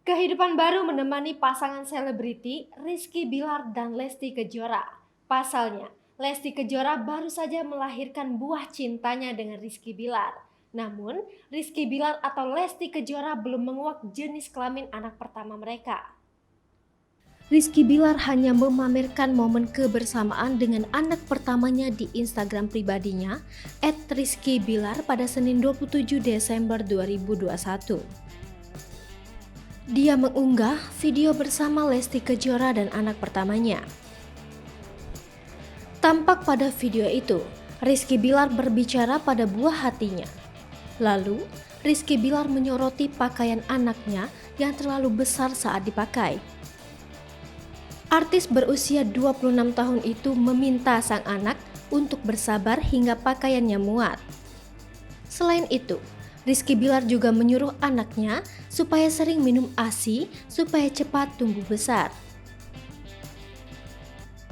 Kehidupan baru menemani pasangan selebriti Rizky Bilar dan Lesti Kejora. Pasalnya, Lesti Kejora baru saja melahirkan buah cintanya dengan Rizky Bilar. Namun, Rizky Bilar atau Lesti Kejora belum menguak jenis kelamin anak pertama mereka. Rizky Bilar hanya memamerkan momen kebersamaan dengan anak pertamanya di Instagram pribadinya @rizkybilar pada Senin 27 Desember 2021. Dia mengunggah video bersama Lesti Kejora dan anak pertamanya. Tampak pada video itu, Rizky Bilar berbicara pada buah hatinya. Lalu, Rizky Bilar menyoroti pakaian anaknya yang terlalu besar saat dipakai. Artis berusia 26 tahun itu meminta sang anak untuk bersabar hingga pakaiannya muat. Selain itu, Rizky Bilar juga menyuruh anaknya supaya sering minum ASI supaya cepat tumbuh besar.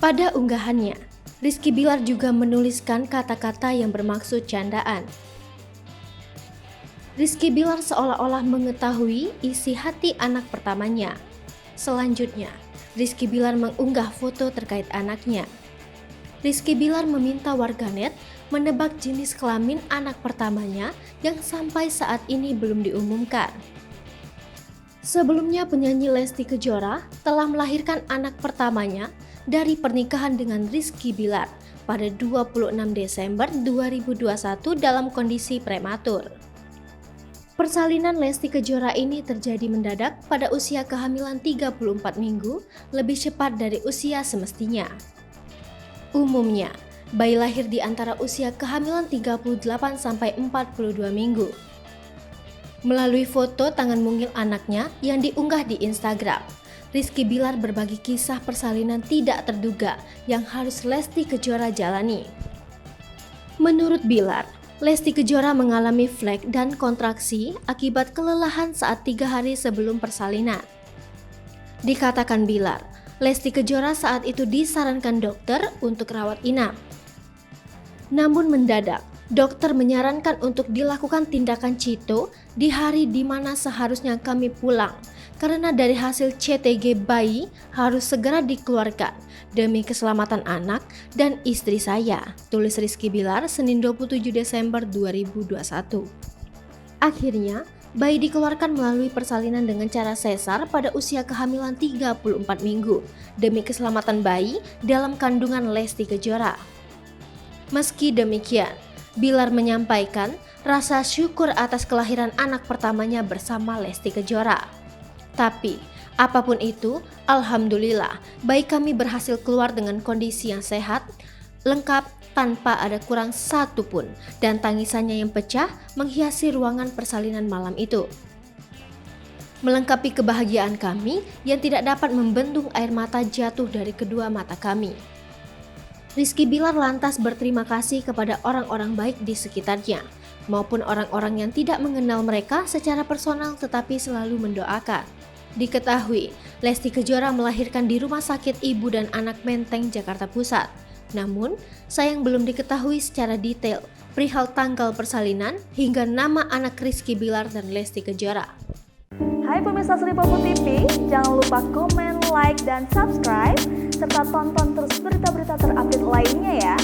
Pada unggahannya, Rizky Bilar juga menuliskan kata-kata yang bermaksud candaan. Rizky Bilar seolah-olah mengetahui isi hati anak pertamanya. Selanjutnya, Rizky Bilar mengunggah foto terkait anaknya. Rizky Bilar meminta warganet menebak jenis kelamin anak pertamanya yang sampai saat ini belum diumumkan. Sebelumnya penyanyi Lesti Kejora telah melahirkan anak pertamanya dari pernikahan dengan Rizky Bilar pada 26 Desember 2021 dalam kondisi prematur. Persalinan Lesti Kejora ini terjadi mendadak pada usia kehamilan 34 minggu, lebih cepat dari usia semestinya. Umumnya, bayi lahir di antara usia kehamilan 38-42 minggu. Melalui foto tangan mungil anaknya yang diunggah di Instagram, Rizky Bilar berbagi kisah persalinan tidak terduga yang harus Lesti Kejora jalani. Menurut Bilar, Lesti Kejora mengalami flek dan kontraksi akibat kelelahan saat 3 hari sebelum persalinan. Dikatakan Bilar, Lesti Kejora saat itu disarankan dokter untuk rawat inap. Namun mendadak, dokter menyarankan untuk dilakukan tindakan CITO di hari di mana seharusnya kami pulang karena dari hasil CTG bayi harus segera dikeluarkan demi keselamatan anak dan istri saya, tulis Rizky Bilar Senin 27 Desember 2021. Akhirnya, bayi dikeluarkan melalui persalinan dengan cara sesar pada usia kehamilan 34 minggu demi keselamatan bayi dalam kandungan Lesti Kejora. Meski demikian, Bilar menyampaikan rasa syukur atas kelahiran anak pertamanya bersama Lesti Kejora. Tapi, apapun itu, alhamdulillah, bayi kami berhasil keluar dengan kondisi yang sehat, lengkap, tanpa ada kurang satu pun, dan tangisannya yang pecah menghiasi ruangan persalinan malam itu. Melengkapi kebahagiaan kami yang tidak dapat membendung air mata jatuh dari kedua mata kami. Rizky Bilar lantas berterima kasih kepada orang-orang baik di sekitarnya, maupun orang-orang yang tidak mengenal mereka secara personal tetapi selalu mendoakan. Diketahui, Lesti Kejora melahirkan di Rumah Sakit Ibu dan Anak Menteng, Jakarta Pusat. Namun, sayang belum diketahui secara detail perihal tanggal persalinan hingga nama anak Rizky Bilar dan Lesti Kejora. Hai pemirsa Sri Popo TV, jangan lupa komen, like, dan subscribe, serta tonton terus berita-berita terupdate lainnya ya.